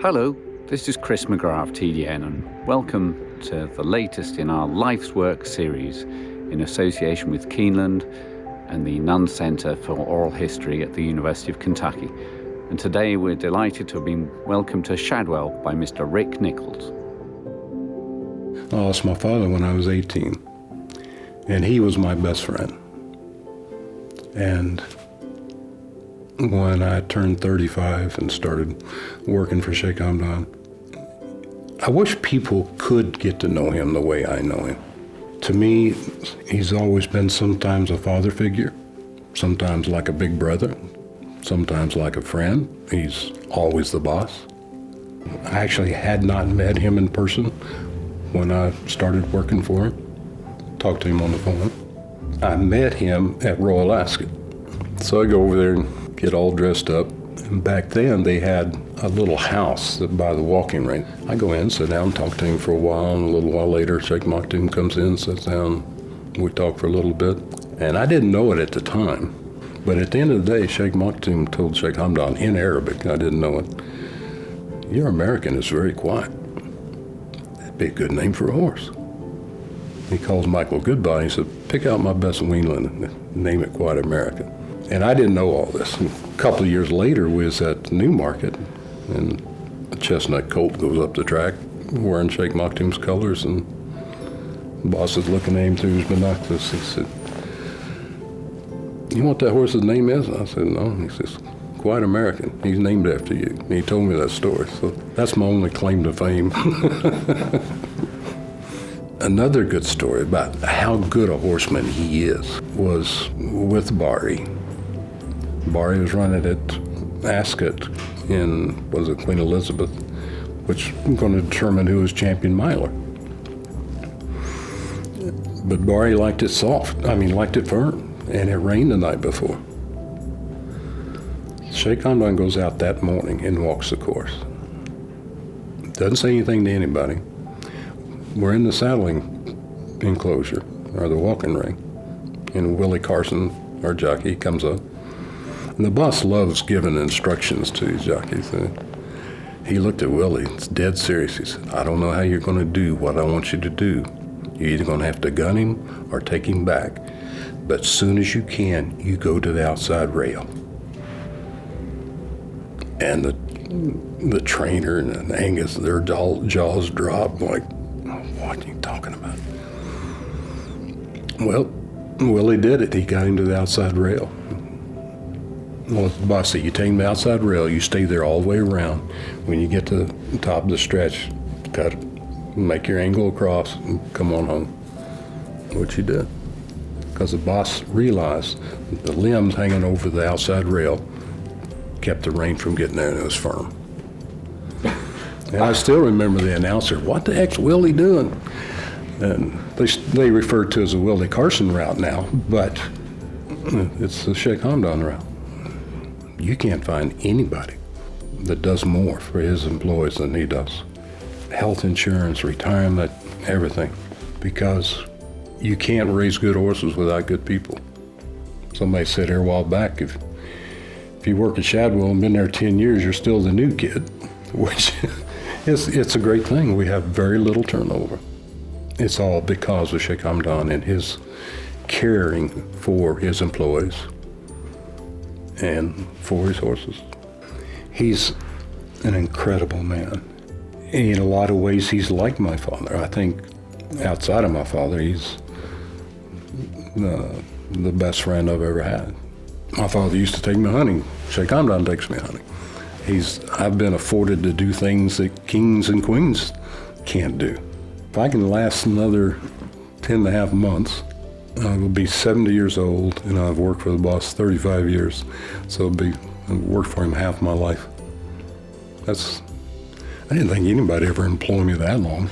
Hello, this is Chris McGrath, TDN, and welcome to the latest in our Life's Work series in association with Keeneland and the Nunn Center for Oral History at the University of Kentucky. And today we're delighted to have been welcomed to Shadwell by Mr. Rick Nichols. I lost my father when I was 18, and he was my best friend. And when I turned 35 and started working for Sheikh Hamdan, I wish people could get to know him the way I know him. To me, he's always been sometimes a father figure, sometimes like a big brother, sometimes like a friend. He's always the boss. I actually had not met him in person when I started working for him. Talked to him on the phone. I met him at Royal Ascot. So I go over there and get all dressed up. And back then they had a little house by the walking range. I go in, sit down, talk to him for a while, and a little while later Sheikh Maktoum comes in, sits down, we talk for a little bit. And I didn't know it at the time, but at the end of the day, Sheikh Maktoum told Sheikh Hamdan in Arabic, I didn't know it, "Your American is very quiet. That'd be a good name for a horse." He calls Michael goodbye, he said, "Pick out my best weanling and name it Quiet American." And I didn't know all this. And a couple of years later, we was at Newmarket, and a chestnut colt goes up the track wearing Sheikh Maktoum's colors, and the boss is looking at him through his binoculars. He said, "You know what that horse's name is?" I said, "No." He says, "Quiet American. He's named after you." And he told me that story. So that's my only claim to fame. Another good story about how good a horseman he is was with Barry. Barry was running at Ascot in, was it Queen Elizabeth, which was going to determine who was champion miler. But Barry liked it liked it firm, and it rained the night before. Sheikh Hamdan goes out that morning and walks the course. Doesn't say anything to anybody. We're in the saddling enclosure, or the walking ring, and Willie Carson, our jockey, comes up. And the boss loves giving instructions to his jockeys. He looked at Willie, it's dead serious. He said, "I don't know how you're going to do what I want you to do. You're either going to have to gun him or take him back. But as soon as you can, you go to the outside rail." And the trainer and Angus, their jaws drop, like, "What are you talking about?" Well, Willie did it. He got him to the outside rail. Well, the boss said, "You take him to the outside rail, you stay there all the way around. When you get to the top of the stretch, cut, make your angle across, and come on home." Which he did. Because the boss realized that the limbs hanging over the outside rail kept the rein from getting there, and it was firm. And I still remember the announcer, "What the heck's Willie doing?" And they refer to it as a Willie Carson route now, but it's the Sheikh Hamdan route. You can't find anybody that does more for his employees than he does. Health insurance, retirement, everything. Because you can't raise good horses without good people. Somebody said here a while back, if you work at Shadwell and been there 10 years, you're still the new kid, which it's a great thing. We have very little turnover. It's all because of Sheikh Hamdan and his caring for his employees and for his horses. He's an incredible man. In a lot of ways, he's like my father. I think outside of my father, he's the best friend I've ever had. My father used to take me hunting. Sheikh Hamdan takes me hunting. I've been afforded to do things that kings and queens can't do. If I can last another 10 and a half months, I will be 70 years old, and I've worked for the boss 35 years. So I've worked for him half my life. I didn't think anybody ever employed me that long.